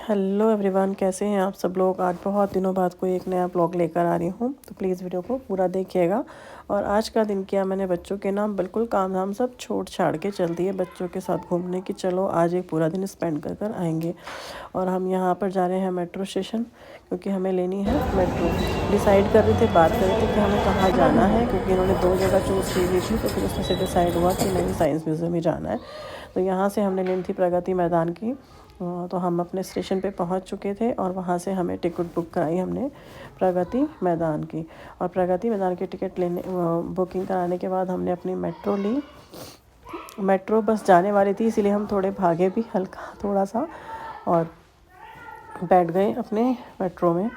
Hello everyone, कैसे हैं आप सब लोग। आज बहुत दिनों बाद कोई एक नया ब्लॉग लेकर आ रही हूँ, तो प्लीज़ वीडियो को पूरा देखिएगा। और आज का दिन किया मैंने बच्चों के नाम बिल्कुल काम धाम सब छोड़ छाड़ के चल दिए बच्चों के साथ घूमने की। चलो आज एक पूरा दिन स्पेंड कर कर आएंगे। और हम यहाँ पर जा रहे हैं मेट्रो स्टेशन, क्योंकि हमें लेनी है मेट्रो। डिसाइड कर रहे थे, बात कर रहे थे कि हमें कहाँ जाना है, क्योंकि इन्होंने 2 जगह चूज़ की हुई थी। तो फिर उसमें से डिसाइड हुआ कि नहीं, साइंस म्यूज़ियम ही जाना है। तो यहाँ से हमने लेनी थी प्रगति मैदान की। तो हम अपने स्टेशन पे पहुंच चुके थे और वहाँ से हमें टिकट बुक कराई हमने प्रगति मैदान की। और प्रगति मैदान की टिकट लेने बुकिंग कराने के बाद हमने अपनी मेट्रो ली। मेट्रो बस जाने वाली थी, इसीलिए हम थोड़े भागे भी हल्का थोड़ा सा और बैठ गए अपने मेट्रो में।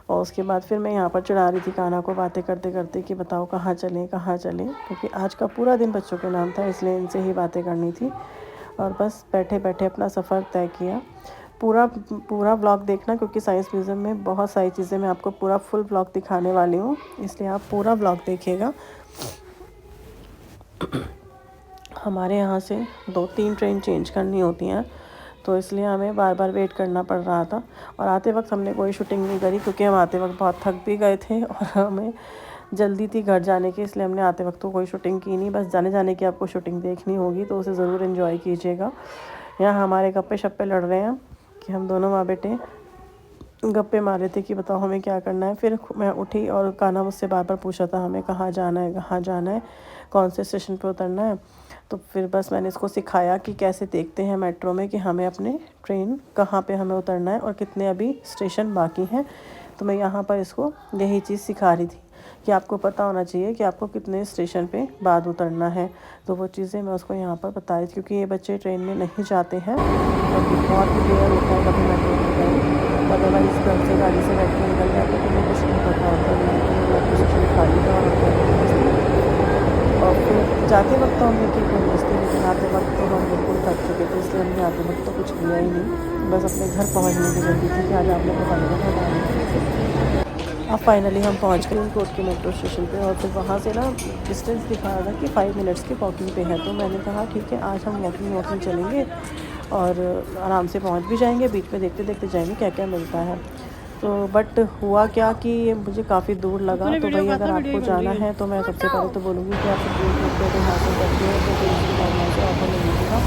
और उसके बाद फिर मैं यहाँ पर चढ़ा रही थी कान्हा को, बातें करते करते कि बताओ कहाँ चलें कहाँ चलें, क्योंकि आज का पूरा दिन बच्चों के नाम था, इसलिए इनसे ही बातें करनी थी। और बस बैठे बैठे अपना सफ़र तय किया। पूरा व्लॉग देखना, क्योंकि साइंस म्यूज़ियम में बहुत सारी चीज़ें मैं आपको पूरा फुल व्लॉग दिखाने वाली हूँ, इसलिए आप पूरा व्लॉग देखिएगा। हमारे यहाँ से 2-3 ट्रेन चेंज करनी होती हैं, तो इसलिए हमें बार बार वेट करना पड़ रहा था। और आते वक्त हमने कोई शूटिंग नहीं करी, क्योंकि हम आते वक्त बहुत थक भी गए थे और हमें जल्दी थी घर जाने की, इसलिए हमने आते वक्त तो कोई शूटिंग की नहीं। बस जाने जाने की आपको शूटिंग देखनी होगी, तो उसे ज़रूर एंजॉय कीजिएगा। यहाँ हमारे गप्पे शप्पे लड़ रहे हैं कि हम दोनों माँ बेटे गप्पे मार रहे थे कि बताओ हमें क्या करना है। फिर मैं उठी और कान्हा मुझसे बार बार पूछा था हमें कहाँ जाना है, कहाँ जाना है, कौन से स्टेशन पर उतरना है। तो फिर बस मैंने इसको सिखाया कि कैसे देखते हैं मेट्रो में कि हमें अपने ट्रेन कहाँ पे हमें उतरना है और कितने अभी स्टेशन बाकी हैं। तो मैं यहाँ पर इसको यही चीज़ सिखा रही थी कि आपको पता होना चाहिए कि आपको कितने स्टेशन पे बाद उतरना है। तो वो चीज़ें मैं उसको यहाँ पर बता रही थी, क्योंकि ये बच्चे ट्रेन में नहीं जाते हैं और बहुत ही रेयर होता है कभी मेट्रो में गए। अदरवाइज़ घर से गाड़ी से बैठ के निकल जाते तो उन्हें कुछ नहीं पता होता है, मेट्रो स्टेशन खाली था और और फिर जाते वक्त तो हमने की कोई मस्ती, लेकिन आते वक्त तो हम बिल्कुल थक चुके थे, इसलिए हमने आते वक्त तो कुछ किया ही नहीं। बस अपने घर पहुंचने की जल्दी थी कि आज आप लोग को फाइनली अब फाइनली हम पहुंच गए कोट के मेट्रो स्टेशन पे। और फिर वहाँ से ना डिस्टेंस दिखा रहा था कि 5 मिनट्स की वॉकिंग पे है। तो मैंने कहा ठीक है, आज हम वॉकिंग चलेंगे और आराम से पहुँच भी जाएंगे, बीच में देखते देखते जाएंगे क्या क्या मिलता है। तो बट हुआ क्या कि मुझे काफ़ी दूर लगा। तो भाई अगर आपको जाना है तो मैं सबसे पहले तो बोलूँगी कि आप सुप्रीम कोर्ट के अगर हासिल करते हैं तो फिर उसके बाद वहाँ से ऑटो ले लीजिएगा।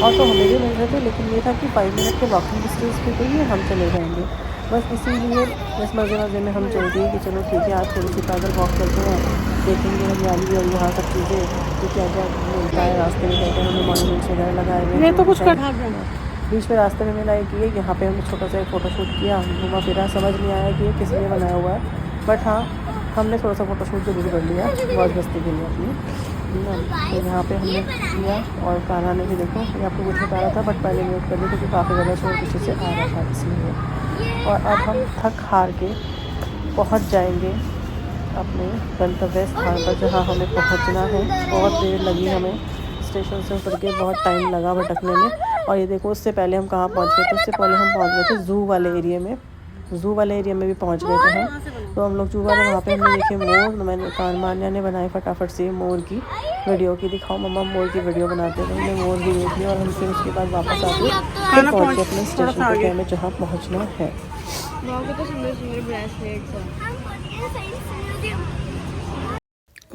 और तो हमें भी मिल रहे थे, लेकिन ये था कि 5 मिनट के वॉकिंग डिस्टेंस पे तो ही हम चले जाएंगे। बस इसीलिए इस मज़े में हम चल दिए कि चलो ठीक है, आज थोड़ी सी पैदल वॉक करते हैं, देखेंगे हरियाली और यहाँ सब चीज़ें कि क्या क्या मिलता है रास्ते में, क्या क्या उन्होंने मॉन्यूमेंट्स वगैरह लगाए हुए हैं। तो कुछ बीच में रास्ते में मिला एक ये, यहाँ पे हमने छोटा सा एक फ़ोटोशूट किया, घूमा फिरा, समझ नहीं आया कि ये किस लिए बनाया हुआ है, बट हाँ हमने थोड़ा सा फ़ोटोशूट ज़रूर कर लिया मौज मस्ती के लिए अपनी। तो यहाँ पे हमने किया और कान्हा ने भी देखो ये आपको कुछ बता रहा था, बट पहले म्यूट कर दिया क्योंकि काफ़ी ज़्यादा शोर पीछे से आ रहा था इसलिए। और अब हम थक हार के पहुँच जाएंगे अपने गंतव्य स्थान पर, जहाँ हमें पहुँचना है। बहुत देर लगी हमें, स्टेशन से उतर के बहुत टाइम लगा भटकने में। और ये देखो उससे पहले हम कहाँ पहुँच गए थे, उससे पहले हम पहुँच गए थे ज़ू वाले एरिया में। ज़ू वाले एरिया में भी पहुँच गए थे हम। तो हम लोग ज़ू वाले वहाँ पे हमने देखे मोर। तो मैंने मान्या ने बनाई फटाफट से मोर की वीडियो की, दिखाओ मम्मा मोर की वीडियो बनाते थे। हमने मोर भी देख लिया और हम फिर उसके बाद वापस आके फिर पहुँच गए अपने स्टेशन पे, हमें जहाँ पहुँचना है।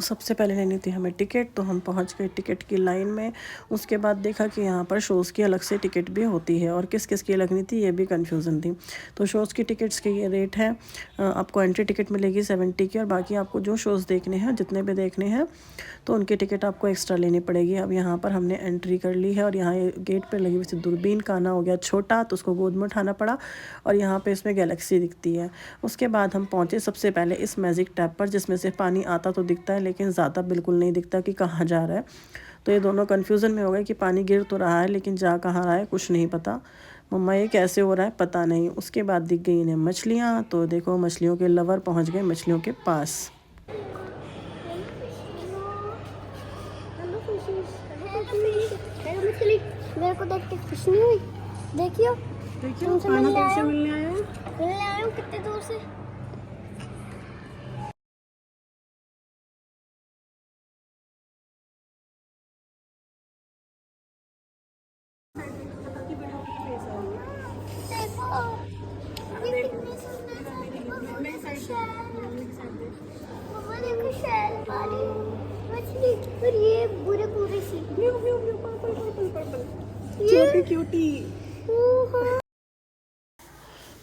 सबसे पहले लेनी थी हमें टिकट, तो हम पहुंच गए टिकट की लाइन में। उसके बाद देखा कि यहाँ पर शोज़ की अलग से टिकट भी होती है और किस किस की लगनी थी ये भी कन्फ्यूज़न थी। तो शोज़ की टिकट्स के ये रेट है, आपको एंट्री टिकट मिलेगी 70 की, और बाकी आपको जो शोज़ देखने हैं जितने भी देखने हैं तो उनकी टिकट आपको एक्स्ट्रा लेनी पड़ेगी। अब यहाँ पर हमने एंट्री कर ली है और यहाँ गेट पर लगी हुई थी दूरबीन। कान्हा हो गया छोटा तो उसको गोद में उठाना पड़ा, और यहाँ पे इसमें गैलेक्सी दिखती है। उसके बाद हम पहुँचे सबसे पहले इस मैजिक टैप पर, जिसमें से पानी आता तो दिखता है लेकिन ज़्यादा बिल्कुल नहीं दिखता कि कहाँ जा रहा है। तो ये दोनों कन्फ्यूज़न में हो गए कि पानी गिर तो रहा है लेकिन जा कहाँ रहा है कुछ नहीं पता। मम्मा ये कैसे हो रहा है पता नहीं। उसके बाद दिख गई इन्हें मछलियाँ, तो देखो मछलियों के लवर पहुँच गए मछलियों के पास। मेरे को देख के खुश नहीं हुई? देखियो तुमसे मिलने आया हूँ कितने दूर से। देखो क्यूटी।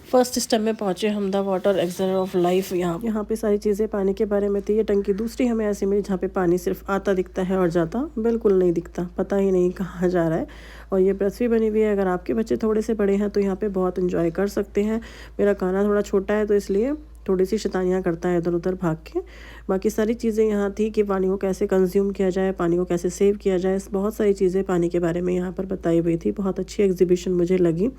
फर्स्ट स्टेप में पहुंचे हम द वाटर एक्सर ऑफ लाइफ। यहाँ पे सारी चीज़ें पानी के बारे में थी। ये टंकी दूसरी हमें ऐसी मिली जहाँ पे पानी सिर्फ आता दिखता है और जाता बिल्कुल नहीं दिखता, पता ही नहीं कहाँ जा रहा है। और ये पृथ्वी बनी हुई है। अगर आपके बच्चे थोड़े से बड़े हैं तो यहाँ पे बहुत इंजॉय कर सकते हैं। मेरा काना थोड़ा छोटा है तो इसलिए थोड़ी सी शैतानियाँ करता है इधर उधर भाग के। बाकी सारी चीज़ें यहाँ थी कि पानी को कैसे कंज्यूम किया जाए, पानी को कैसे सेव किया जाए, बहुत सारी चीज़ें पानी के बारे में यहाँ पर बताई हुई थी। बहुत अच्छी एग्जीबिशन मुझे लगी।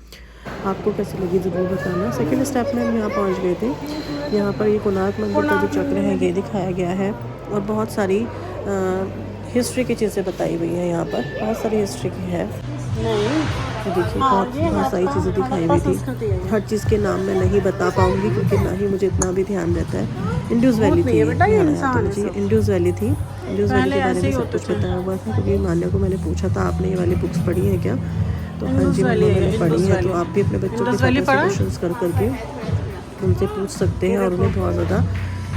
आपको कैसी लगी ज़रूर बताना। सेकंड स्टेप में हम यहाँ पहुँच गए थे। यहाँ पर ये कोणार्क मंदिर का जो चक्र है ये दिखाया गया है और बहुत सारी हिस्ट्री की चीज़ें बताई हुई हैं। यहाँ पर बहुत सारी हिस्ट्री की है। तो देखिए बहुत सारी चीज़ें दिखाई हुई थी। हर चीज़ के नाम मैं नहीं बता पाऊँगी क्योंकि ना ही मुझे इतना भी ध्यान रहता है। इंडस वैली थी, इंडस वैली थी। इंडस वैली के बारे में सब कुछ बताया हुआ था क्योंकि मान्या को मैंने पूछा था आपने ये वाली बुक्स पढ़ी हैं क्या, तो हाँ जी मैंने पढ़ी है। तो आप भी अपने बच्चों के साथ क्वेश्चंस कर करके उनसे पूछ सकते हैं और उन्हें बहुत ज़्यादा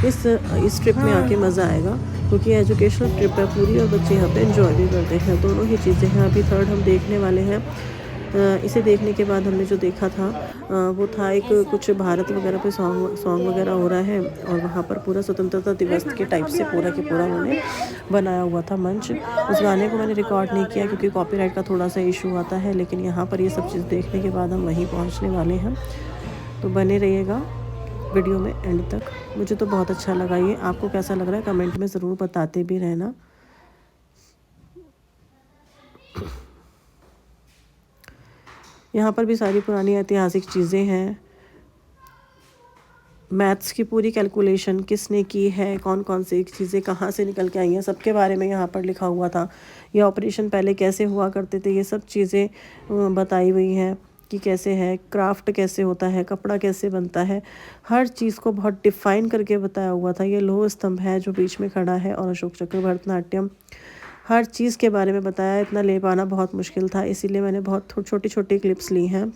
इस ट्रिप में आके मज़ा आएगा क्योंकि एजुकेशनल ट्रिप है पूरी और बच्चे यहाँ पे एंजॉय भी करते हैं। दोनों ही चीज़ें हैं। अभी थर्ड हम देखने वाले हैं। इसे देखने के बाद हमने जो देखा था वो था एक कुछ भारत वगैरह पे सॉन्ग वगैरह हो रहा है और वहाँ पर पूरा स्वतंत्रता दिवस के टाइप से पूरा के पूरा उन्होंने बनाया हुआ था मंच। उस गाने को मैंने रिकॉर्ड नहीं किया क्योंकि कॉपीराइट का थोड़ा सा इशू आता है, लेकिन यहाँ पर ये सब चीज़ देखने के बाद हम वहीं पहुँचने वाले हैं। तो बने रहिएगा वीडियो में एंड तक। मुझे तो बहुत अच्छा लगा ये। आपको कैसा लग रहा है कमेंट में ज़रूर बताते भी रहना। यहाँ पर भी सारी पुरानी ऐतिहासिक चीज़ें हैं। मैथ्स की पूरी कैलकुलेशन किसने की है, कौन कौन सी चीज़ें कहाँ से निकल के आई हैं, सबके बारे में यहाँ पर लिखा हुआ था। ये ऑपरेशन पहले कैसे हुआ करते थे, ये सब चीज़ें बताई हुई हैं कि कैसे है, क्राफ्ट कैसे होता है, कपड़ा कैसे बनता है, हर चीज़ को बहुत डिफ़ाइन करके बताया हुआ था। ये लौह स्तंभ है जो बीच में खड़ा है और अशोक चक्र, भरतनाट्यम, हर चीज़ के बारे में बताया। इतना ले पाना बहुत मुश्किल था, इसीलिए मैंने बहुत छोटी छोटी क्लिप्स ली हैं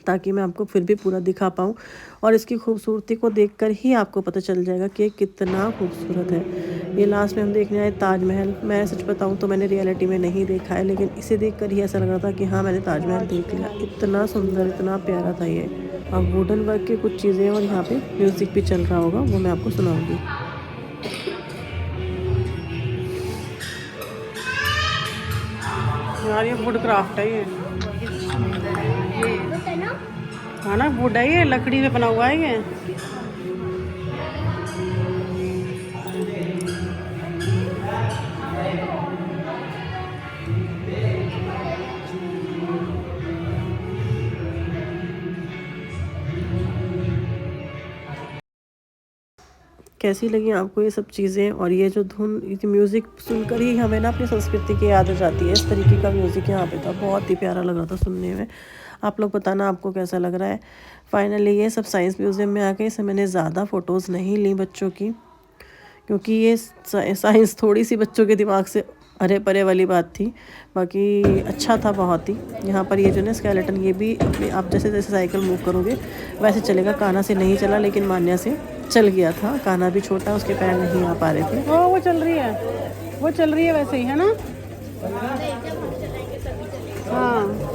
ताकि मैं आपको फिर भी पूरा दिखा पाऊँ और इसकी खूबसूरती को देखकर ही आपको पता चल जाएगा कि कितना खूबसूरत है। ये लास्ट में हम देखने आए ताजमहल। मैं सच बताऊँ तो मैंने रियलिटी में नहीं देखा है, लेकिन इसे देखकर ही ऐसा लग रहा था कि हाँ मैंने ताजमहल देख लिया। इतना सुंदर, इतना प्यारा था ये। अब वुडन वर्क की कुछ चीज़ें और यहाँ पे म्यूज़िक भी चल रहा होगा, वो मैं आपको सुनाऊँगी। यार ये वुड क्राफ्ट है, ये हाँ ना वुड है, ये लकड़ी से बना हुआ है ये। कैसी लगी आपको ये सब चीज़ें और ये जो धुन, ये म्यूज़िक सुनकर ही हमें ना अपनी संस्कृति की याद आ जाती है। इस तरीके का म्यूज़िक यहाँ पे था, बहुत ही प्यारा लग रहा था सुनने में। आप लोग बताना आपको कैसा लग रहा है। फाइनली ये सब साइंस म्यूज़ियम में आ गए। इसमें मैंने ज़्यादा फ़ोटोज़ नहीं ली बच्चों की क्योंकि ये साइंस थोड़ी सी बच्चों के दिमाग से अरे परे वाली बात थी। बाकी अच्छा था बहुत ही। यहाँ पर ये जो ना स्केलेटन, ये भी अपने आप जैसे जैसे साइकिल मूव करोगे वैसे चलेगा। काना से नहीं चला लेकिन मान्या से चल गया था। काना भी छोटा, उसके पैर नहीं आ पा रहे थे। वो चल रही है, वो चल रही है वैसे ही, है ना। हाँ,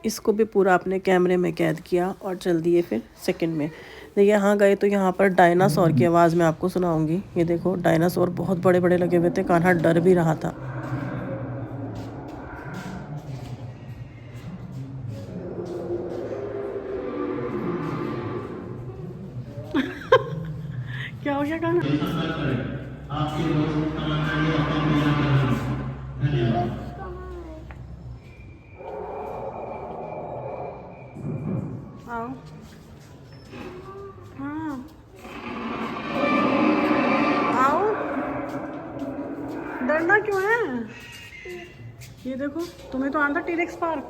इसको भी पूरा अपने कैमरे में कैद किया और चल दिए फिर सेकंड में। यहाँ गए तो यहाँ पर डायनासोर की आवाज़ मैं आपको सुनाऊंगी। ये देखो डायनासोर बहुत बड़े बड़े लगे हुए थे। कान्हा डर भी रहा था। क्या हो गया कान्हा? आओ। हाँ आओ, डरना क्यों है? ये देखो, तुम्हें तो आना था टीरेक्स पार्क।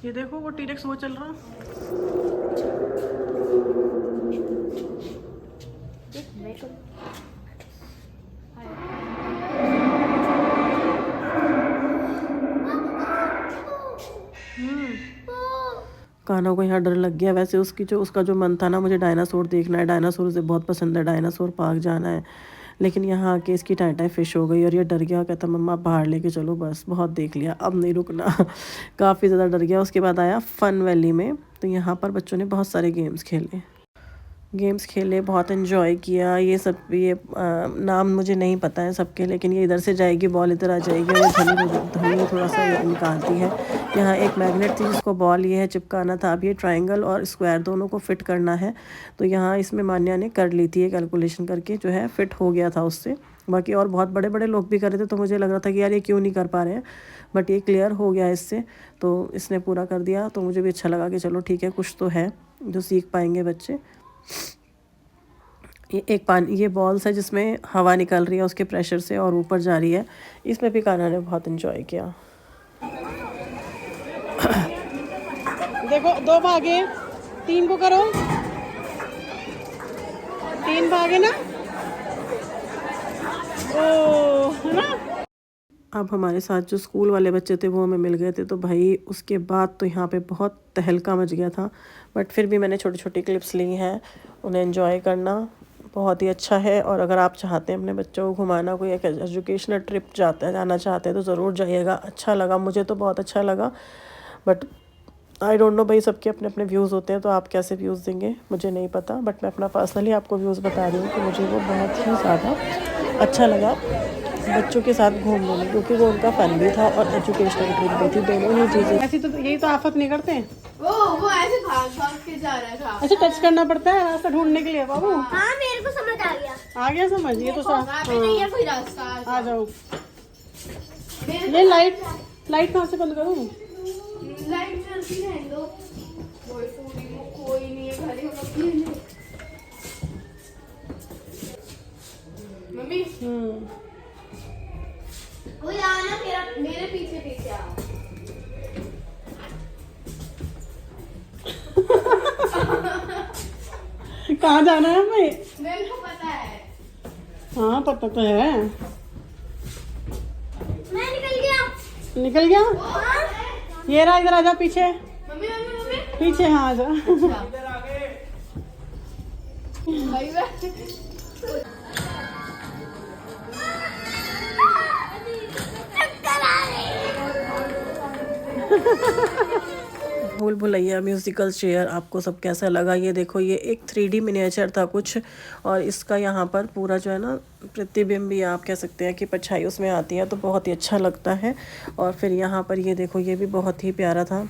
ये देखो वो टीरेक्स वो चल रहा। कान्हा को यहाँ डर लग गया। वैसे उसका जो मन था ना, मुझे डायनासोर देखना है, डायनासोर उसे बहुत पसंद है, डायनासोर पार्क जाना है, लेकिन यहाँ आके इसकी टाँय फिश हो गई और ये डर गया, कहता मम्मा बाहर लेके चलो, बस बहुत देख लिया, अब नहीं रुकना। काफ़ी ज़्यादा डर गया। उसके बाद आया फ़न वैली में, तो यहाँ पर बच्चों ने बहुत सारे गेम्स खेले, बहुत एंजॉय किया। ये सब ये नाम मुझे नहीं पता है सबके, लेकिन ये इधर से जाएगी बॉल इधर आ जाएगी, और धनी थोड़ा सा निकालती है। यहाँ एक मैग्नेट थी जिसको बॉल ये है चिपकाना था। अब ये ट्रायंगल और स्क्वायर दोनों को फिट करना है, तो यहाँ इसमें मान्या ने कर ली थी, ये कैलकुलेशन करके जो है फिट हो गया था उससे। बाकी और बहुत बड़े बड़े लोग भी कर रहे थे, तो मुझे लग रहा था कि यार ये क्यों नहीं कर पा रहे हैं, बट ये क्लियर हो गया इससे, तो इसने पूरा कर दिया। तो मुझे भी अच्छा लगा कि चलो ठीक है, कुछ तो है जो सीख पाएंगे बच्चे। ये बॉल्स है जिसमें हवा निकल रही है उसके प्रेशर से और ऊपर जा रही है। इसमें भी कान्हा ने बहुत एंजॉय किया। देखो 2 भागे, 3 को करो, 3 भागे ना, ओ है ना। अब हमारे साथ जो स्कूल वाले बच्चे थे वो हमें मिल गए थे, तो भाई उसके बाद तो यहाँ पे बहुत तहलका मच गया था। बट फिर भी मैंने छोटी छोटी क्लिप्स ली हैं। उन्हें एंजॉय करना बहुत ही अच्छा है, और अगर आप चाहते हैं अपने बच्चों को घुमाना, कोई एक एजुकेशनल ट्रिप जाना चाहते हैं तो ज़रूर जाइएगा। अच्छा लगा, मुझे तो बहुत अच्छा लगा। बट आई डोंट नो भाई, सबके अपने अपने व्यूज़ होते हैं, तो आप कैसे व्यूज़ देंगे मुझे नहीं पता। बट मैं अपना पर्सनली आपको व्यूज़ बता रही हूँ कि मुझे वो बहुत ही ज़्यादा अच्छा लगा बच्चों के साथ घूमने में, क्योंकि वो उनका फन भी था और एजुकेशनल ट्रिप भी थी, दोनों ही चीज़ें। ऐसी तो यही तो आफत नहीं करते हैं, वो ऐसे भाग के जा रहा था। अच्छा टच करना पड़ता है रास्ता ढूंढने के लिए बाबू। हाँ मेरे को समझ आ गया। आ गया समझ, ये तो नहीं है कोई रास्ता। आ जाओ। ये लाइट कहाँ से बंद करूँ? लाइट जलती है दो, कोई नहीं है घर में। मम्मी वो आना, मेरे पीछे पीछे आ। कहाँ जाना है हमें? मेरे को पता है। हाँ पता तो है। मैं निकल गया। हाँ? ये रहा, इधर आ जाओ पीछे। मम्मी मम्मी मम्मी पीछे, हाँ आ जाओ। भूल भुलैया म्यूजिकल चेयर आपको सब कैसा लगा? ये देखो, ये एक 3D मिनिएचर था कुछ, और इसका यहाँ पर पूरा जो है ना प्रतिबिंब भी आप कह सकते हैं कि परछाई उसमें आती है, तो बहुत ही अच्छा लगता है। और फिर यहाँ पर ये देखो, ये भी बहुत ही प्यारा था,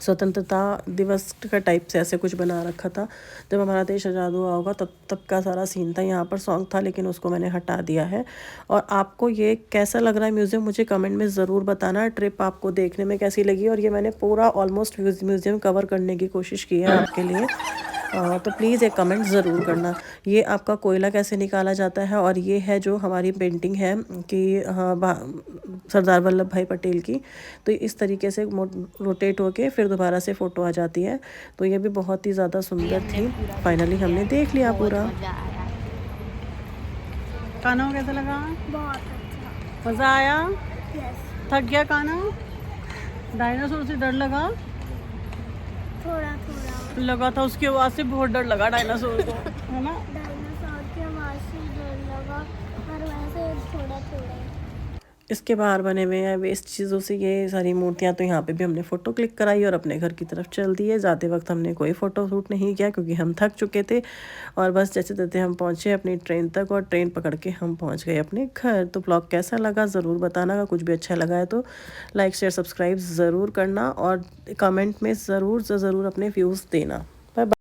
स्वतंत्रता दिवस का टाइप से ऐसे कुछ बना रखा था। जब हमारा देश आज़ाद हुआ होगा तब का सारा सीन था। यहाँ पर सॉन्ग था, लेकिन उसको मैंने हटा दिया है। और आपको ये कैसा लग रहा है म्यूज़ियम, मुझे कमेंट में ज़रूर बताना। ट्रिप आपको देखने में कैसी लगी, और ये मैंने पूरा ऑलमोस्ट म्यूज़ियम कवर करने की कोशिश की है आपके लिए। तो प्लीज़ एक कमेंट ज़रूर करना। ये आपका कोयला कैसे निकाला जाता है, और ये है जो हमारी पेंटिंग है कि सरदार वल्लभ भाई पटेल की, तो इस तरीके से रोटेट होके फिर दोबारा से फ़ोटो आ जाती है। तो ये भी बहुत ही ज़्यादा सुंदर थी। फाइनली हमने देख लिया पूरा। कान्हा कैसा लगा? बहुत अच्छा। मज़ा आया? यस। थक गया कान्हा? डायनासोर से डर लगा? थोड़ा लगा था, उसकी आवाज़ से बहुत डर लगा डायनासोर को, है ना? डायनासोर की आवाज़ से डर लगा, पर वैसे थोड़ा इसके बाहर बने हुए हैं वेस्ट चीज़ों से ये सारी मूर्तियाँ। तो यहाँ पे भी हमने फ़ोटो क्लिक कराई और अपने घर की तरफ चल दिए। जाते वक्त हमने कोई फ़ोटो शूट नहीं किया, क्योंकि हम थक चुके थे। और बस जैसे तैसे हम पहुँचे अपनी ट्रेन तक, और ट्रेन पकड़ के हम पहुँच गए अपने घर। तो ब्लॉग कैसा लगा ज़रूर बताना। अगर कुछ भी अच्छा लगा है तो लाइक शेयर सब्सक्राइब ज़रूर करना, और कमेंट में ज़रूर अपने व्यूज़ देना। Bye bye.